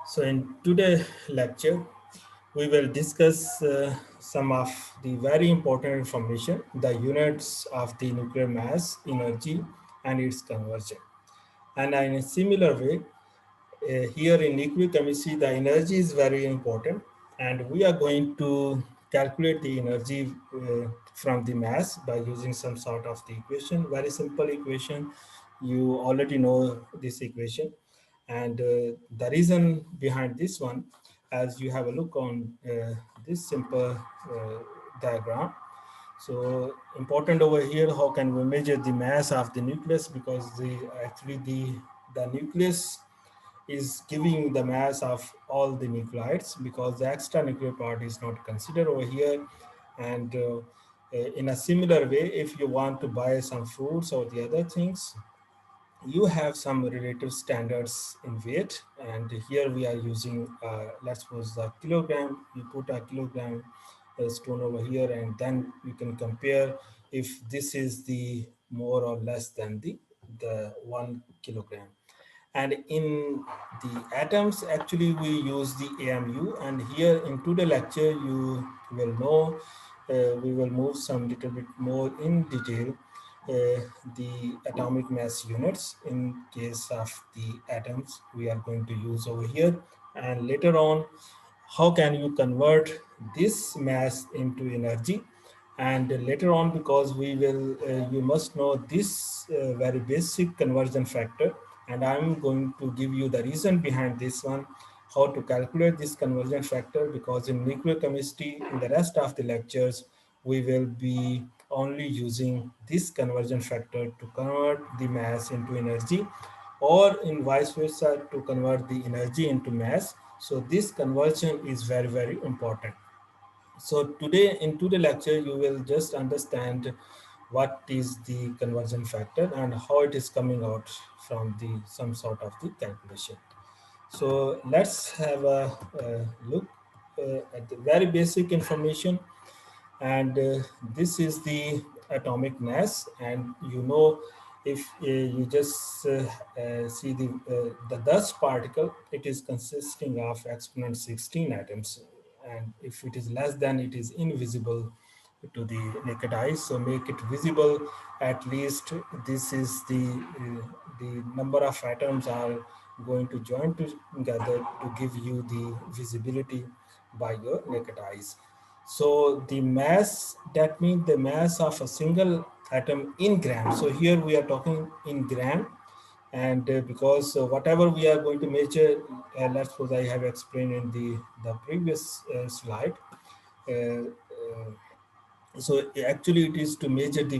So in today's lecture, we will discuss some of the very important information, the units of the nuclear mass, energy, and its conversion. And in a similar way, here in nuclear chemistry, the energy is very important, and we are going to calculate the energy from the mass by using some sort of the equation, very simple equation. You already know this equation, and the reason behind this one, as you have a look on this simple diagram. So important over here, how can we measure the mass of the nucleus? Because the nucleus is giving the mass of all the nuclides, because the extra nuclear part is not considered over here. And in a similar way, if you want to buy some fruits or the other things, you have some relative standards in weight, and here we are using let's suppose a kilogram. You put a kilogram stone over here, and then you can compare if this is the more or less than the 1 kilogram. And in the atoms, actually we use the AMU, and here into the lecture you will know, we will move some little bit more in detail the atomic mass units in case of the atoms we are going to use over here. And later on, how can you convert this mass into energy? And later on, because we will you must know this very basic conversion factor, and I'm going to give you the reason behind this one, how to calculate this conversion factor, because in nuclear chemistry in the rest of the lectures we will be only using this conversion factor to convert the mass into energy, or in vice versa to convert the energy into mass. So this conversion is very important. So today into the lecture, you will just understand what is the conversion factor and how it is coming out from the some sort of the calculation. So let's have a look at the very basic information. And this is the atomic mass, and you know, if you just see the dust particle, it is consisting of exponent 16 atoms, and if it is less than, it is invisible to the naked eye. So make it visible, at least this is the number of atoms are going to join together to give you the visibility by your naked eyes. So the mass, that means the mass of a single atom in gram. So here we are talking in gram, and because whatever we are going to measure, let's suppose I have explained in the previous slide. Uh, uh, so actually it is to measure the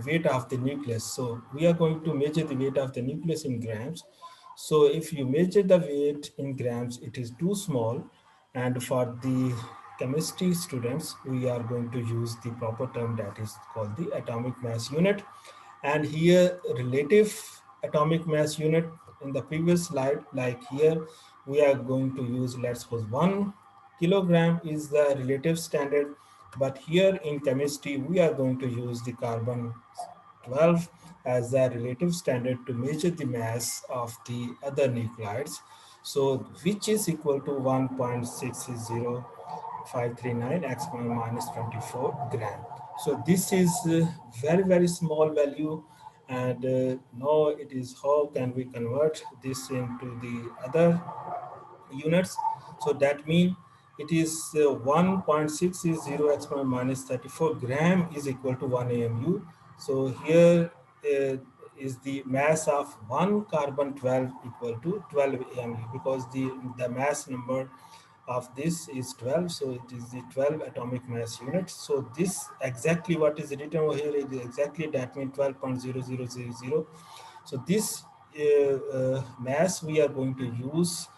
weight of the nucleus. So we are going to measure the weight of the nucleus in grams. So if you measure the weight in grams, it is too small. And for the chemistry students, we are going to use the proper term that is called the atomic mass unit. And here relative atomic mass unit, in the previous slide, like here, we are going to use, let's suppose 1 kilogram is the relative standard, but here in chemistry we are going to use the carbon 12 as the relative standard to measure the mass of the other nuclides, so which is equal to 1.60539 x minus 24 gram. So this is very small value, and now it is how can we convert this into the other units. So that means it is 1.660 exponent minus 34 gram is equal to 1 AMU. So here uh, is the mass of one carbon 12 equal to 12 AMU, because the mass number of this is 12, so it is the 12 atomic mass units. So this exactly what is written over here is exactly that means 12.0000. So this mass we are going to use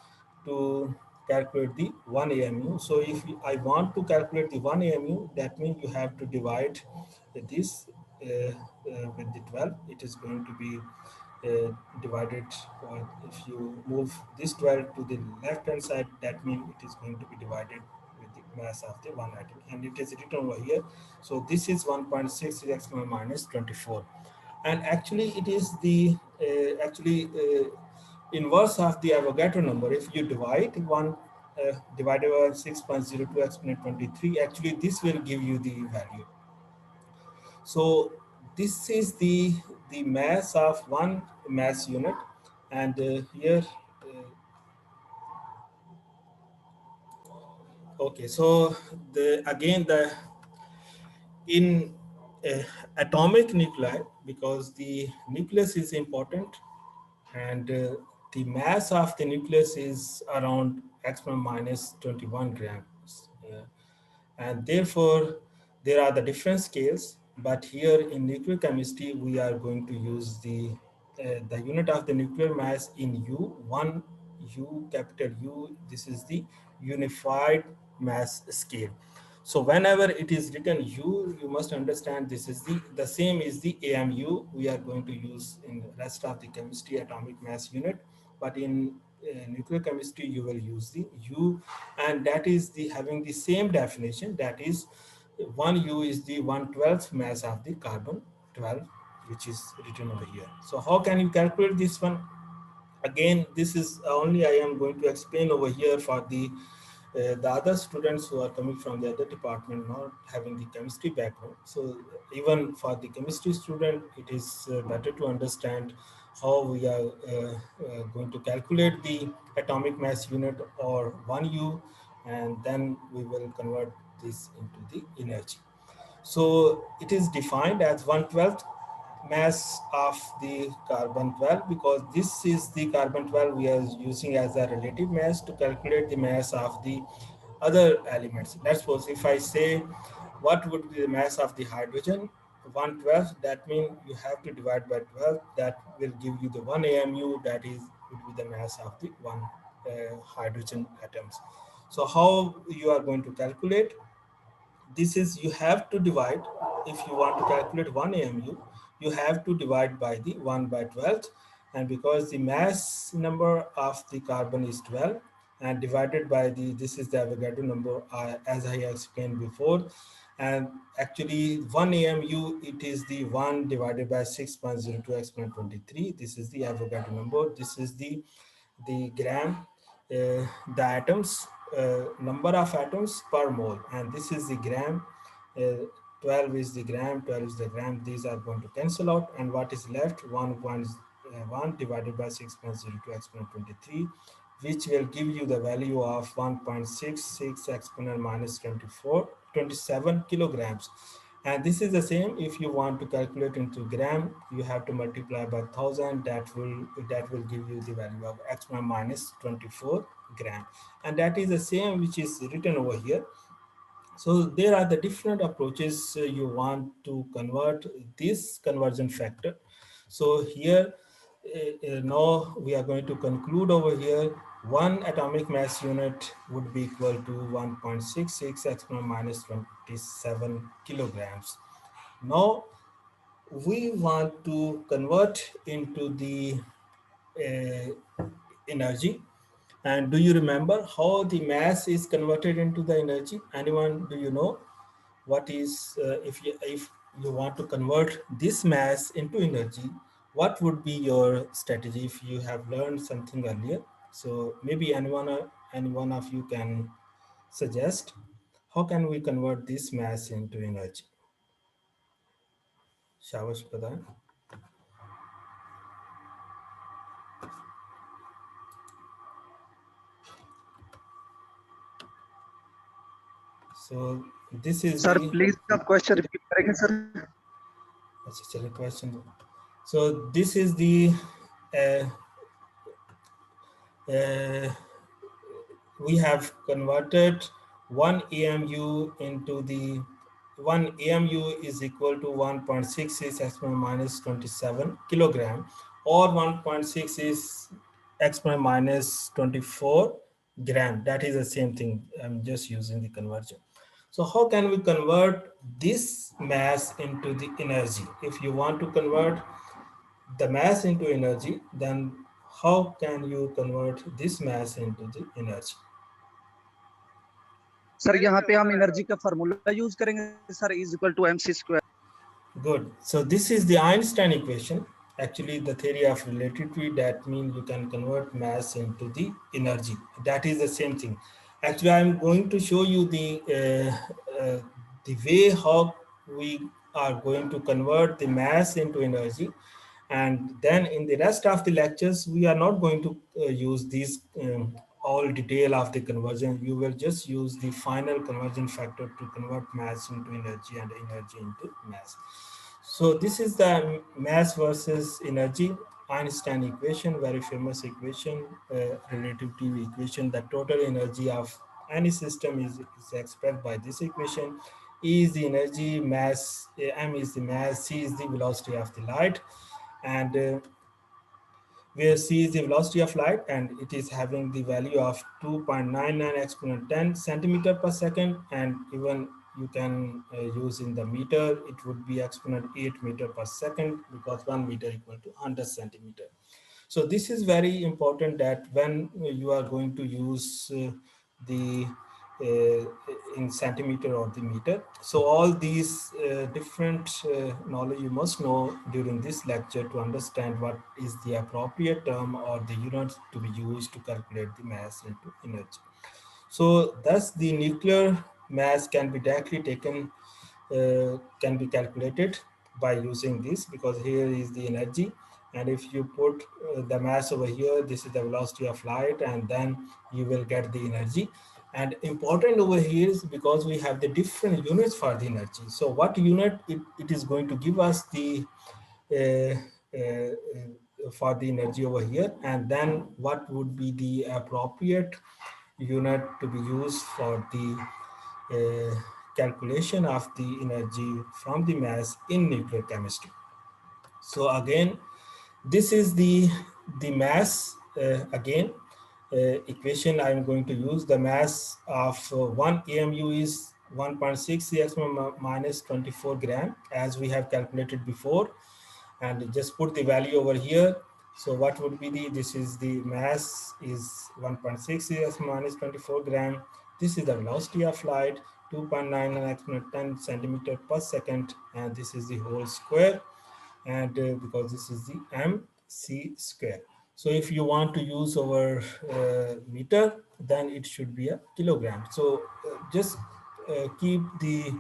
to calculate the 1 AMU. So if I want to calculate the 1 AMU, that means you have to divide this with the 12. It is going to be divided, if you move this 12 to the left hand side, that means it is going to be divided with the mass of the one atom, and it is written over here. So this is 1.6 x minus 24, and actually it is the actually inverse of the Avogadro number. If you divide 1 divided by 6.02 exponent 23, actually this will give you the value. So this is the mass of one mass unit, and here okay, so the again the in atomic nuclei, because the nucleus is important, and the mass of the nucleus is around exponent minus 21 grams. And therefore there are the different scales, but here in nuclear chemistry we are going to use the unit of the nuclear mass in U, 1 U, capital U. This is the unified mass scale. So whenever it is written U, you must understand this is the same is the AMU we are going to use in the rest of the chemistry, atomic mass unit. But in nuclear chemistry you will use the U, and that is the having the same definition, that is 1 U is the 1/12th mass of the carbon 12, which is written over here. So how can you calculate this one? Again, this is only I am going to explain over here for the other students who are coming from the other department, not having the chemistry background. So even for the chemistry student, it is better to understand how we are going to calculate the atomic mass unit or 1U, and then we will convert this into the energy. So it is defined as 1/12th mass of the carbon 12, because this is the carbon 12 we are using as a relative mass to calculate the mass of the other elements. Let's suppose if I say what would be the mass of the hydrogen, 1/12, that means you have to divide by 12, that will give you the 1 AMU, that is would be the mass of the one hydrogen atoms. So how you are going to calculate this is, you have to divide, if you want to calculate 1 AMU, you have to divide by the 1/12, and because the mass number of the carbon is 12 and divided by the, this is the Avogadro number as I explained before, and actually 1 AMU, it is the 1 divided by 6.02 exponent 23. This is the Avogadro number. This is the gram, the atoms, number of atoms per mole, and this is the gram. 12 is the gram, 12 is the gram. These are going to cancel out, and what is left? 1 divided by 6.02 exponent 23, which will give you the value of 1.66 exponent minus 27 kilograms. And this is the same, if you want to calculate into gram, you have to multiply by 1000, that will give you the value of exponent minus 24 gram. And that is the same which is written over here. So there are the different approaches you want to convert this conversion factor. So here now we are going to conclude over here. One atomic mass unit would be equal to 1.66 exponent minus 27 kilograms. Now we want to convert into the energy. And do you remember how the mass is converted into the energy? Anyone, do you know what is, if you want to convert this mass into energy, what would be your strategy if you have learned something earlier? So maybe any one of you can suggest how can we convert this mass into energy? Shabash Pradhan. So this is sir the please आप question repeat करेंगे sir? अच्छा चलिए question. So this is the uh, we have converted 1 AMU into the 1 AMU is equal to 1.66 exponent minus 27 kilogram, or 1.6 is exponent minus 24 gram. That is the same thing. I'm just using the conversion. So how can we convert this mass into the energy? If you want to convert the mass into energy, then how can you convert this mass into the energy? Sir यहाँ पे हम energy का formula use करेंगे sir, is equal to mc square. Good. So this is the Einstein equation. actually the theory of relativity, that means you can convert mass into the energy. That is the same thing. Actually, I'm going to show you the way how we are going to convert the mass into energy, and then in the rest of the lectures we are not going to use these all detail of the conversion. You will just use the final conversion factor to convert mass into energy and energy into mass. So this is the mass versus energy Einstein equation, very famous equation, relativity equation. The total energy of any system is expressed by this equation. E is the energy, mass, m is the mass, c is the velocity of the light, and where c is the velocity of light, and it is having the value of 2.99 exponent 10 centimeter per second, and even you can use in the meter, it would be exponent 8 meter per second, because 1 meter equal to 100 centimeter. So this is very important, that when you are going to use the in centimeter or the meter. So all these different knowledge you must know during this lecture to understand what is the appropriate term or the units to be used to calculate the mass into energy. So thus the nuclear mass can be directly taken, can be calculated by using this, because here is the energy, and if you put the mass over here, this is the velocity of light, and then you will get the energy. And important over here is because we have the different units for the energy. So what unit it is going to give us the for the energy over here, and then what would be the appropriate unit to be used for the calculation of the energy from the mass in nuclear chemistry. So again, this is the mass again equation I'm going to use. The mass of 1 AMU is 1.6 x minus 24 gram, as we have calculated before, and just put the value over here. So what would be this is the mass is 1.6 x minus 24 gram. This is the velocity of light, 2.9 exponent 10 centimeter per second, and this is the whole square, and because this is the mc square. So if you want to use our meter, then it should be a kilogram. So just keep the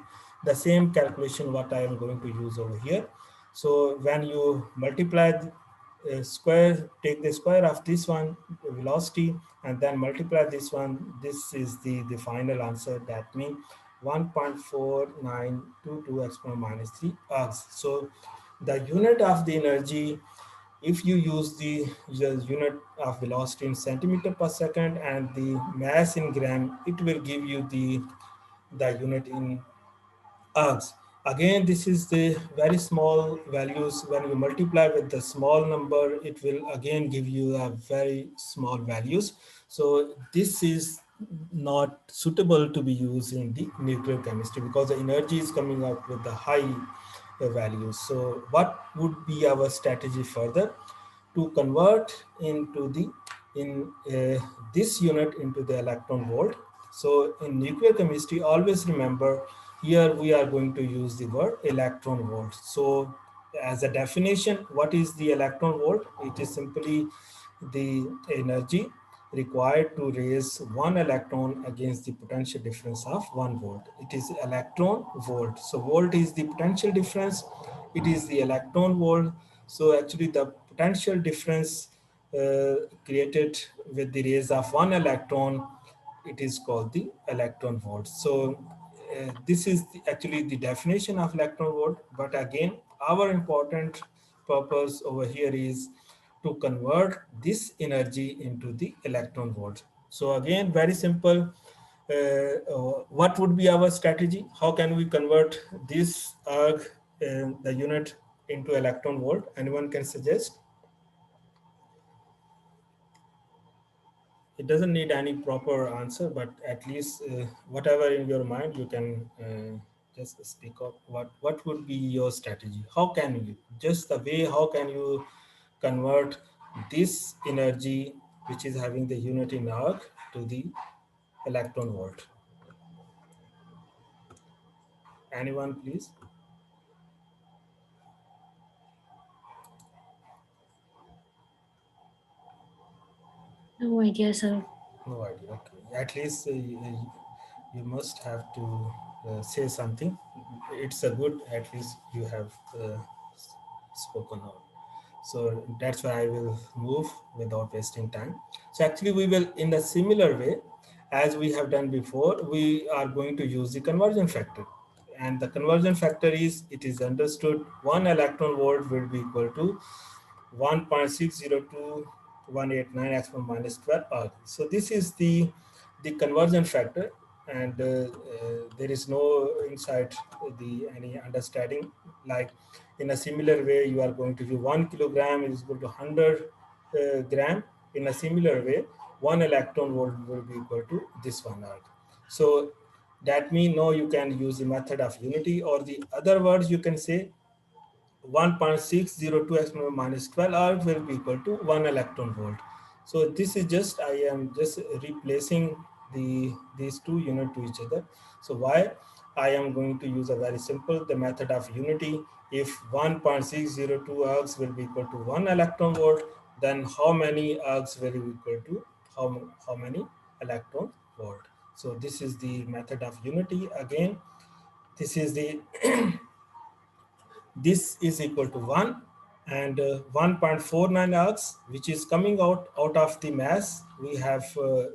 same calculation what I am going to use over here. So when you multiply square, take the square of this one, the velocity, and then multiply this one, this is the final answer. That means 1.4922 exponent minus 3 arcs. So the unit of the energy, if you use the unit of velocity in centimeter per second and the mass in gram, it will give you the unit in arcs. Again, this is the very small values. When you multiply with the small number, it will again give you a very small values. So this is not suitable to be used in the nuclear chemistry, because the energy is coming out with the high values. So what would be our strategy further? To convert into the in this unit into the electron volt. So in nuclear chemistry, always remember, here we are going to use the word electron volt. So as a definition, what is the electron volt? It is simply the energy required to raise one electron against the potential difference of 1 volt. It is electron volt. So volt is the potential difference. It is the electron volt. So actually the potential difference created with the raise of one electron, it is called the electron volt. So this is actually the definition of electron volt. But again, our important purpose over here is to convert this energy into the electron volt. So again, very simple. What would be our strategy? How can we convert this the unit into electron volt? Anyone can suggest? It doesn't need any proper answer, but at least whatever in your mind, you can just speak up. What would be your strategy? How can you, just the way, how can you convert this energy, which is having the unit in arc, to the electron volt? Anyone, please? No idea, sir. No idea. Okay. At least you must have to say something. It's a good. At least you have spoken out. So that's why I will move without wasting time. So actually, we will in a similar way as we have done before. We are going to use the conversion factor, and the conversion factor is it is understood one electron volt will be equal to 1.602189 exponent minus 12 arc. So this is the conversion factor, and there is no inside the any understanding like in a similar way you are going to do 1 kilogram is equal to 100 gram. In a similar way, one electron volt will be equal to this one arc. So that means no, you can use the method of unity, or the other words you can say 1.602 exponent minus 12 R will be equal to 1 electron volt. So this is just, I am just replacing these two unit to each other. So why? I am going to use a very simple, the method of unity. If 1.602 arcs will be equal to 1 electron volt, then how many arcs will be equal to how many electron volt? So this is the method of unity. Again, this is the this is equal to 1, and 1.49 arcs which is coming out of the mass we have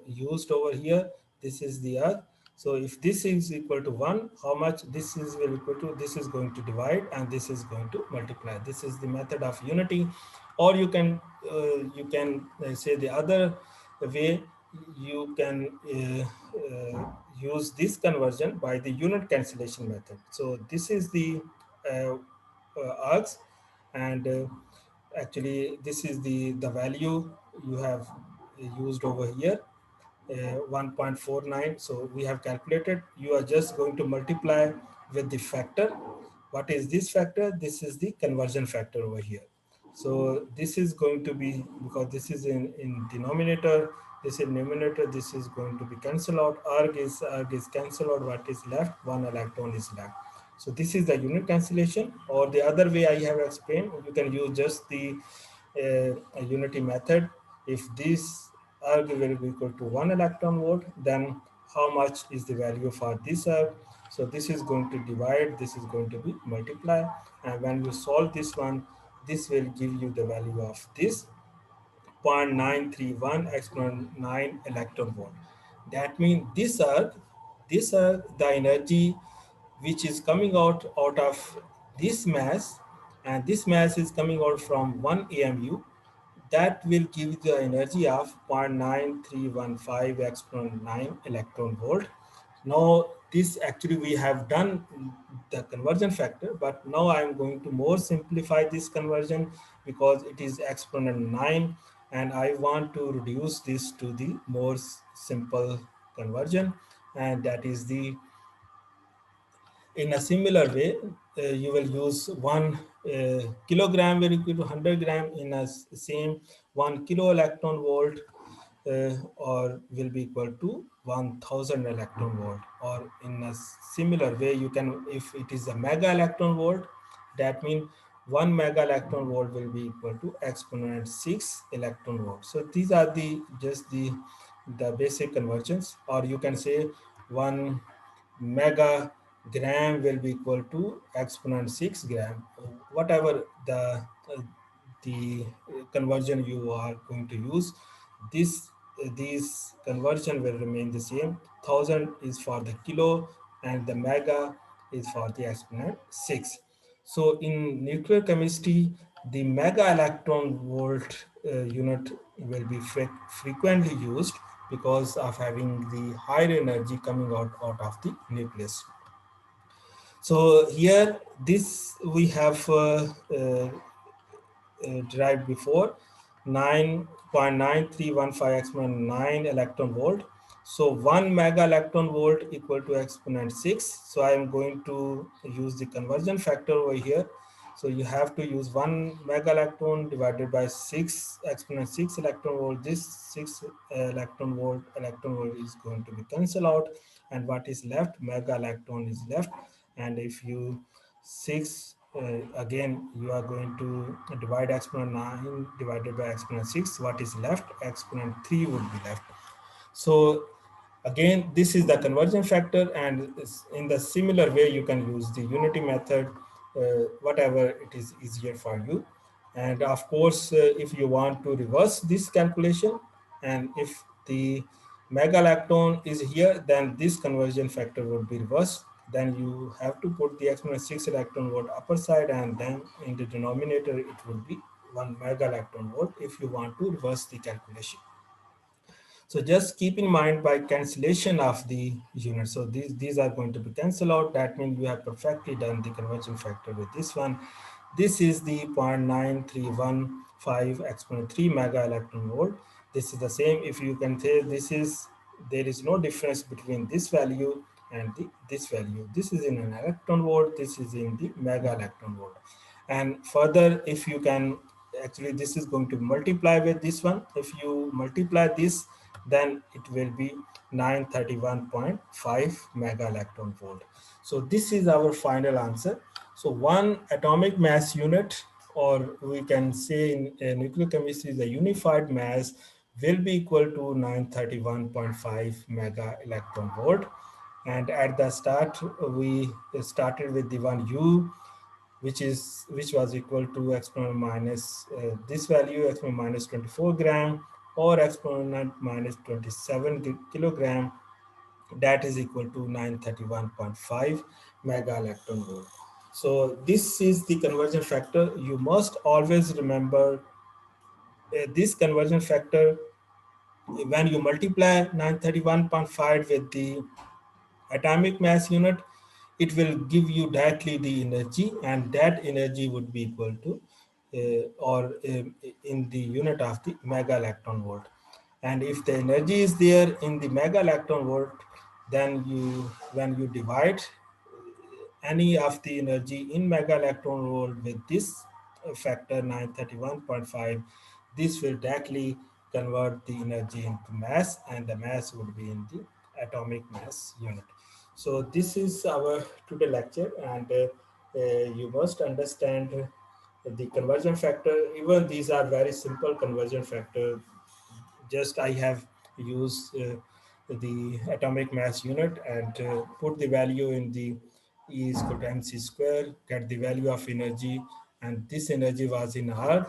used over here. This is the arc. So if this is equal to 1, how much this is will equal to, this is going to divide and this is going to multiply. This is the method of unity. Or you can say the other way, you can use this conversion by the unit cancellation method. So this is the uh, arcs, and actually this is the value you have used over here, 1.49. So we have calculated. You are just going to multiply with the factor. What is this factor? This is the conversion factor over here. So this is going to be, because this is in denominator, this is numerator, this is going to be cancelled out. Arg is cancelled out. What is left? One electron is left. So this is the unit cancellation. Or the other way I have explained, you can use just the unity method. If this arg will be equal to 1 electron volt, then how much is the value for this arg? So this is going to divide, this is going to be multiply, and when you solve this one, this will give you the value of this 0.931 exponent 9 electron volt. That means this are the energy which is coming out of this mass, and this mass is coming out from 1 AMU. That will give the energy of 0.9315 exponent 9 electron volt. Now this actually we have done the conversion factor, but now I am going to more simplify this conversion because it is exponent 9, and I want to reduce this to the more simple conversion, and that is the, in a similar way, you will use 1 kilogram will equal to 100 gram. In a same 1 kilo electron volt or will be equal to 1000 electron volt. Or in a similar way, you can, if it is a mega electron volt, that means 1 mega electron volt will be equal to exponent 6 electron volt. So these are the just the basic conversions. Or you can say 1 megagram will be equal to exponent 6 gram. Whatever the conversion you are going to use, this these conversion will remain the same. 1000 is for the kilo, and the mega is for the exponent 6. So in nuclear chemistry, the mega electron volt unit will be frequently used because of having the higher energy coming out of the nucleus. So here, this we have derived before, 9.9315 exponent 9 electron volt. So 1 mega electron volt equal to exponent 6. So I am going to use the conversion factor over here. So you have to use 1 mega electron divided by 6 exponent 6 electron volt. This 6 electron volt is going to be cancelled out, and what is left? Mega electron is left. And if you 6 again, you are going to divide exponent 9 divided by exponent 6. What is left? Exponent 3 would be left. So again, this is the conversion factor, and in the similar way, you can use the unity method, whatever it is easier for you. And of course, if you want to reverse this calculation, and if the megalacton is here, then this conversion factor would be reversed. Then you have to put the exponent 6 electron volt upper side, and then in the denominator, it would be 1 megalacton volt if you want to reverse the calculation. So just keep in mind by cancellation of the units. So these are going to be cancelled out. That means you have perfectly done the conversion factor with this one. This is the 0.9315 exponent 3 mega electron volt. This is the same. If you can say this is, there is no difference between this value and this value. This is in an electron volt. This is in the mega electron volt. And further, if you can, actually this is going to multiply with this one. If you multiply this, then it will be 931.5 mega electron volt. So this is our final answer. So one atomic mass unit, or we can say in nuclear chemistry, the unified mass will be equal to 931.5 mega electron volt. And at the start, we started with the one U, which was equal to exponent minus this value, exponent minus 24 gram, or exponent minus 27 kilogram. That is equal to 931.5 mega electron volt. So this is the conversion factor. You must always remember this conversion factor. When you multiply 931.5 with the atomic mass unit, it will give you directly the energy, and that energy would be equal to or in the unit of the mega electron volt. And if the energy is there in the mega electron volt, then when you divide any of the energy in mega electron volt with this factor 931.5, this will directly convert the energy into mass, and the mass would be in the atomic mass unit. So this is our today lecture, and you must understand the conversion factor. Even these are very simple conversion factor. Just I have used the atomic mass unit and put the value in the E is equal to mc square, get the value of energy, and this energy was in Earth,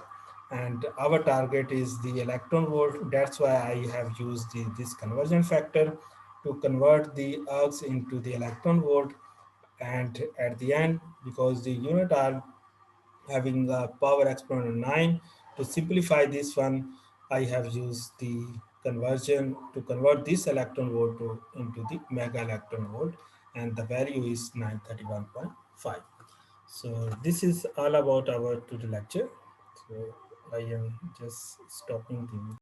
and our target is the electron volt. That's why I have used this conversion factor to convert the ergs into the electron volt. And at the end, because the unit are having a power exponent 9, to simplify this one, I have used the conversion to convert this electron volt into the mega electron volt, and the value is 931.5. So this is all about our total lecture. So I am just stopping the